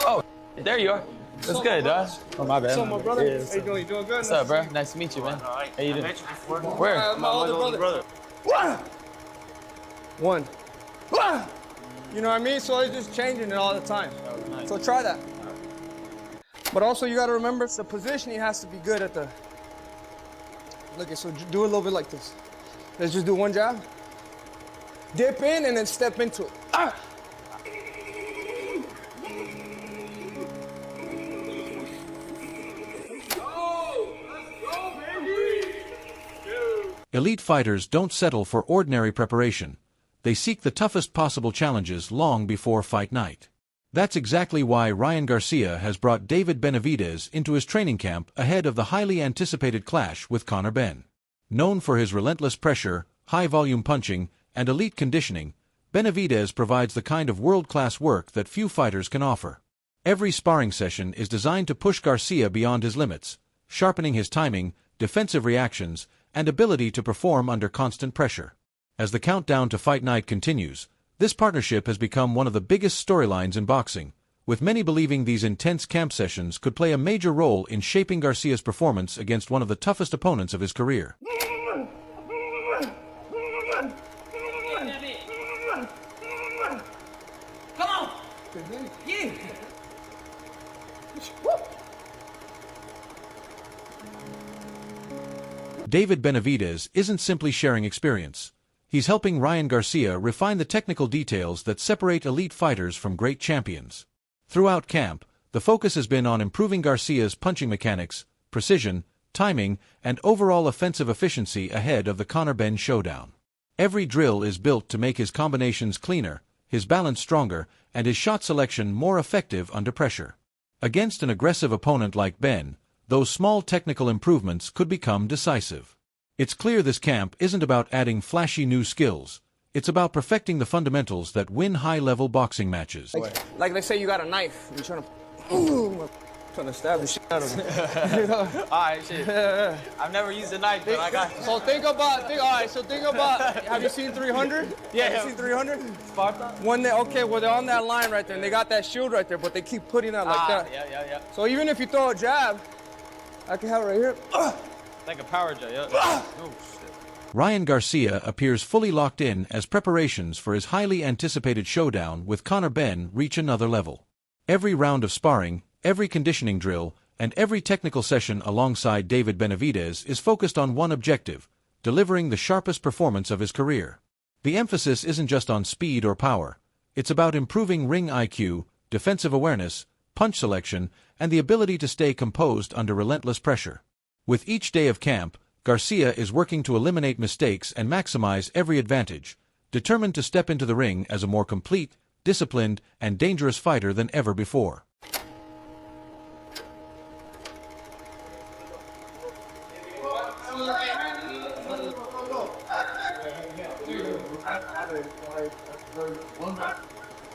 Oh, there you are. That's good, dog. Oh, my bad. What's up, my brother? Yeah, How you doing? You doing good? What's up, bro? Nice to meet you, man. All right. How you doing? I met you before. Where? My older brother. One. You know what I mean? So it's just changing it all the time. Oh, nice. So try that. But also you got to remember the positioning has to be good at the. Look, so do a little bit like this. Let's just do one jab. Dip in and then step into it. Elite fighters don't settle for ordinary preparation. They seek the toughest possible challenges long before fight night. That's exactly why Ryan Garcia has brought David Benavidez into his training camp ahead of the highly anticipated clash with Conor Benn. Known for his relentless pressure, high-volume punching, and elite conditioning, Benavidez provides the kind of world-class work that few fighters can offer. Every sparring session is designed to push Garcia beyond his limits, sharpening his timing, defensive reactions, and ability to perform under constant pressure. As the countdown to fight night continues, this partnership has become one of the biggest storylines in boxing, with many believing these intense camp sessions could play a major role in shaping Garcia's performance against one of the toughest opponents of his career. Come on! Yeah! David Benavidez isn't simply sharing experience. He's helping Ryan Garcia refine the technical details that separate elite fighters from great champions. Throughout camp, the focus has been on improving Garcia's punching mechanics, precision, timing, and overall offensive efficiency ahead of the Conor Benn showdown. Every drill is built to make his combinations cleaner, his balance stronger, and his shot selection more effective under pressure. Against an aggressive opponent like Benn, those small technical improvements could become decisive. It's clear this camp isn't about adding flashy new skills. It's about perfecting the fundamentals that win high-level boxing matches. Like let's say you got a knife. You're trying to stab the shit out of me. You know? All right, shit. I've never used a knife, but I got. So think about. Have you seen 300? Yeah. Have you seen 300? Sparta? When they well they're on that line right there, and they got that shield right there, but they keep putting that like that. Yeah. So even if you throw a jab, I can have it right here. Like a power jab, yeah. Oh, shit. Ryan Garcia appears fully locked in as preparations for his highly anticipated showdown with Conor Benn reach another level. Every round of sparring, every conditioning drill, and every technical session alongside David Benavidez is focused on one objective: delivering the sharpest performance of his career. The emphasis isn't just on speed or power. It's about improving ring IQ, defensive awareness, punch selection, and the ability to stay composed under relentless pressure. With each day of camp, Garcia is working to eliminate mistakes and maximize every advantage, determined to step into the ring as a more complete, disciplined, and dangerous fighter than ever before.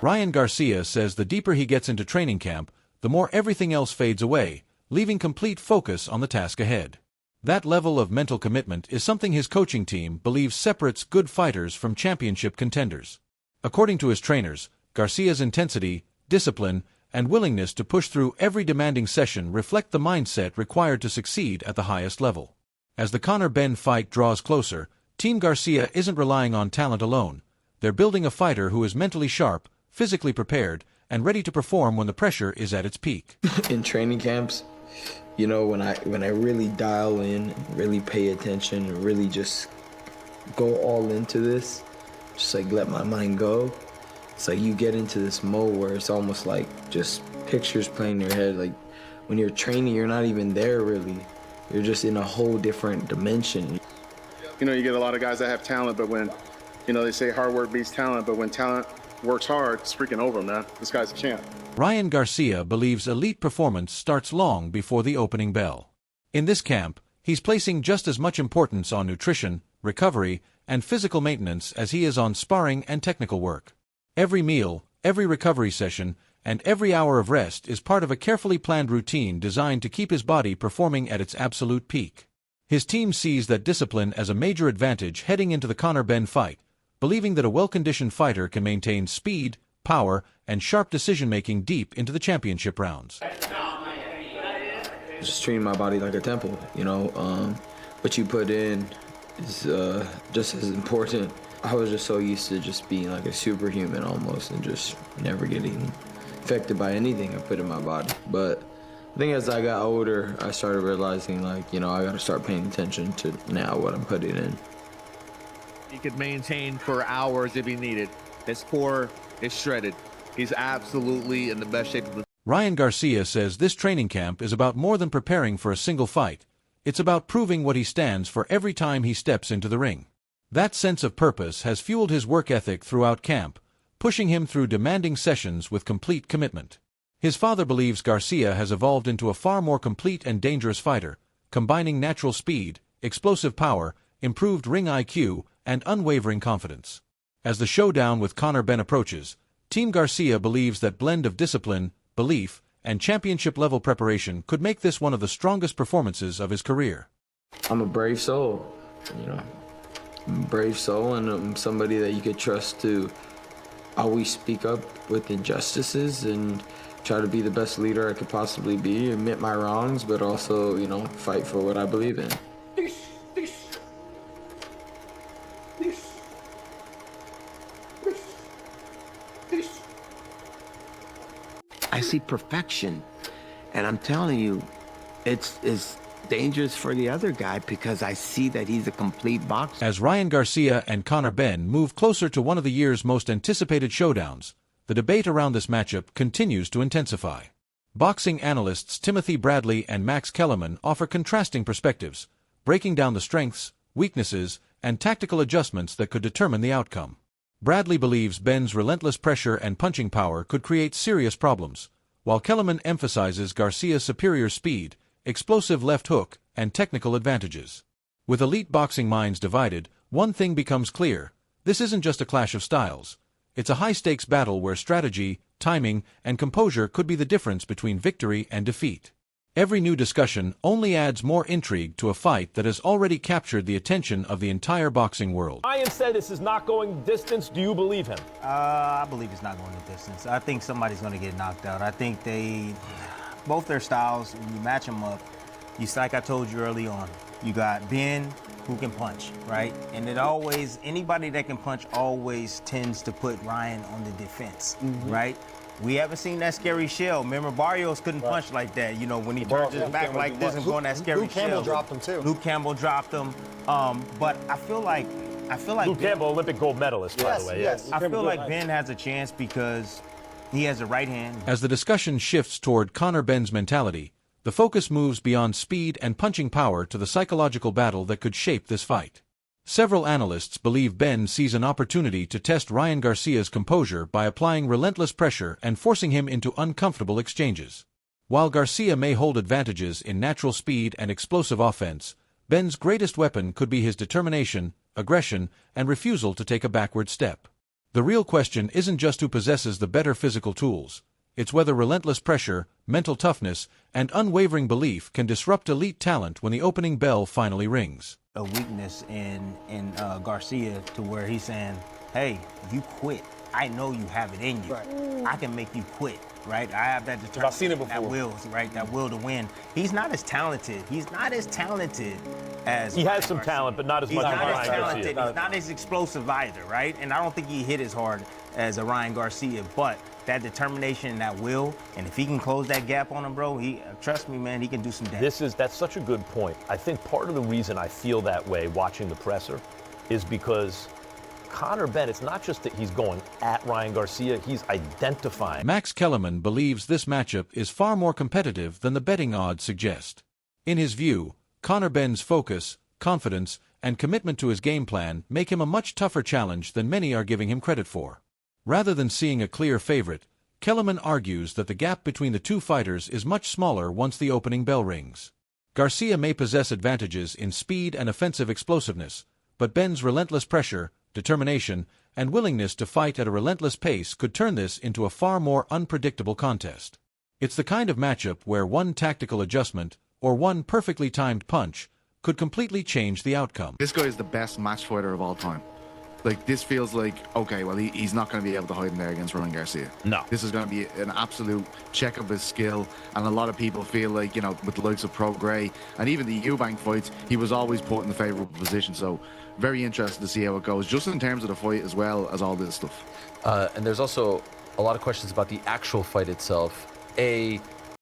Ryan Garcia says the deeper he gets into training camp, the more everything else fades away, leaving complete focus on the task ahead. That level of mental commitment is something his coaching team believes separates good fighters from championship contenders. According to his trainers, Garcia's intensity, discipline, and willingness to push through every demanding session reflect the mindset required to succeed at the highest level. As the Conor Benn fight draws closer, Team Garcia isn't relying on talent alone. They're building a fighter who is mentally sharp, physically prepared, and ready to perform when the pressure is at its peak. In training camps, you know, when I really dial in, really pay attention, really just go all into this, just like let my mind go, it's like you get into this mode where it's almost like just pictures playing in your head. Like when you're training, you're not even there really. You're just in a whole different dimension. You know, you get a lot of guys that have talent, but when, you know, they say hard work beats talent, but when talent works hard, it's freaking over, man. This guy's a champ. Ryan Garcia believes elite performance starts long before the opening bell. In this camp, he's placing just as much importance on nutrition, recovery, and physical maintenance as he is on sparring and technical work. Every meal, every recovery session, and every hour of rest is part of a carefully planned routine designed to keep his body performing at its absolute peak. His team sees that discipline as a major advantage heading into the Conor Benn fight, believing that a well-conditioned fighter can maintain speed, power, and sharp decision-making deep into the championship rounds. Just treating my body like a temple, you know. What you put in is just as important. I was just so used to just being like a superhuman almost and just never getting affected by anything I put in my body. But I think as I got older, I started realizing, like, you know, I got to start paying attention to now what I'm putting in. He could maintain for hours if he needed. His core is shredded. He's absolutely in the best shape of the... Ryan Garcia says this training camp is about more than preparing for a single fight. It's about proving what he stands for every time he steps into the ring. That sense of purpose has fueled his work ethic throughout camp, pushing him through demanding sessions with complete commitment. His father believes Garcia has evolved into a far more complete and dangerous fighter, combining natural speed, explosive power, improved ring IQ, and unwavering confidence. As the showdown with Conor Benn approaches, Team Garcia believes that blend of discipline, belief, and championship-level preparation could make this one of the strongest performances of his career. I'm a brave soul, you know. I'm a brave soul, and I'm somebody that you could trust to always speak up with injustices and try to be the best leader I could possibly be, admit my wrongs, but also, you know, fight for what I believe in. I see perfection, and I'm telling you, it's dangerous for the other guy because I see that he's a complete boxer. As Ryan Garcia and Conor Benn move closer to one of the year's most anticipated showdowns, the debate around this matchup continues to intensify. Boxing analysts Timothy Bradley and Max Kellerman offer contrasting perspectives, breaking down the strengths, weaknesses, and tactical adjustments that could determine the outcome. Bradley believes Benn's relentless pressure and punching power could create serious problems, while Kellerman emphasizes Garcia's superior speed, explosive left hook, and technical advantages. With elite boxing minds divided, one thing becomes clear: this isn't just a clash of styles. It's a high-stakes battle where strategy, timing, and composure could be the difference between victory and defeat. Every new discussion only adds more intrigue to a fight that has already captured the attention of the entire boxing world. Ryan said this is not going distance. Do you believe him? I believe it's not going the distance. I think somebody's going to get knocked out. I think both their styles, when you match them up, like I told you early on, you got Ben, who can punch, right? And anybody that can punch always tends to put Ryan on the defense, right? We haven't seen that scary shell. Remember, Barrios couldn't punch like that. You know, when he turns his back like this and going that scary shell. Luke Campbell dropped him too. Luke Campbell dropped him. But I feel like Luke Campbell, Olympic gold medalist, by the way. Yes. I feel like Ben has a chance because he has a right hand. As the discussion shifts toward Conor Benn's mentality, the focus moves beyond speed and punching power to the psychological battle that could shape this fight. Several analysts believe Benn sees an opportunity to test Ryan Garcia's composure by applying relentless pressure and forcing him into uncomfortable exchanges. While Garcia may hold advantages in natural speed and explosive offense, Benn's greatest weapon could be his determination, aggression, and refusal to take a backward step. The real question isn't just who possesses the better physical tools. It's whether relentless pressure, mental toughness, and unwavering belief can disrupt elite talent when the opening bell finally rings. A weakness in Garcia to where he's saying, hey, if you quit, I know you have it in you. Right. I can make you quit, right? I have that determination. I've seen it before. That will, right? That will to win. He's not as talented. He's not as talented as He has some talent, but not as much as Ryan Garcia. He's not as explosive either, right? And I don't think he hit as hard as a Ryan Garcia, but that determination and that will, and if he can close that gap on him, bro, trust me, man, he can do some damage. That's such a good point. I think part of the reason I feel that way watching the presser is because Conor Benn, it's not just that he's going at Ryan Garcia, he's identifying. Max Kellerman believes this matchup is far more competitive than the betting odds suggest. In his view, Conor Benn's focus, confidence, and commitment to his game plan make him a much tougher challenge than many are giving him credit for. Rather than seeing a clear favorite, Kellerman argues that the gap between the two fighters is much smaller once the opening bell rings. Garcia may possess advantages in speed and offensive explosiveness, but Benn's relentless pressure, determination, and willingness to fight at a relentless pace could turn this into a far more unpredictable contest. It's the kind of matchup where one tactical adjustment, or one perfectly timed punch, could completely change the outcome. This guy is the best match fighter of all time. Like, this feels like, okay, well, he's not going to be able to hide in there against Ryan Garcia. No. This is going to be an absolute check of his skill. And a lot of people feel like, you know, with the likes of Pro Gray and even the Eubank fights, he was always put in the favourable position. So very interested to see how it goes, just in terms of the fight as well as all this stuff. And there's also a lot of questions about the actual fight itself. You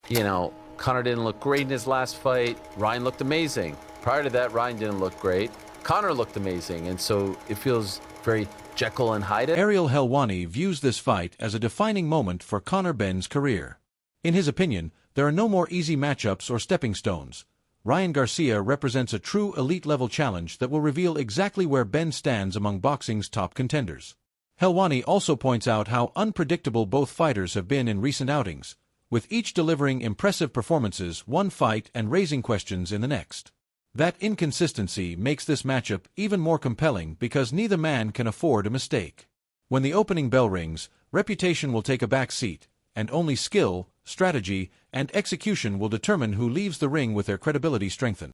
know, Conor didn't look great in his last fight. Ryan looked amazing. Prior to that, Ryan didn't look great. Conor looked amazing. And so it feels very Jekyll and Hyde. Ariel Helwani views this fight as a defining moment for Conor Benn's career. In his opinion, there are no more easy matchups or stepping stones. Ryan Garcia represents a true elite-level challenge that will reveal exactly where Benn stands among boxing's top contenders. Helwani also points out how unpredictable both fighters have been in recent outings, with each delivering impressive performances one fight and raising questions in the next. That inconsistency makes this matchup even more compelling because neither man can afford a mistake. When the opening bell rings, reputation will take a back seat, and only skill, strategy, and execution will determine who leaves the ring with their credibility strengthened.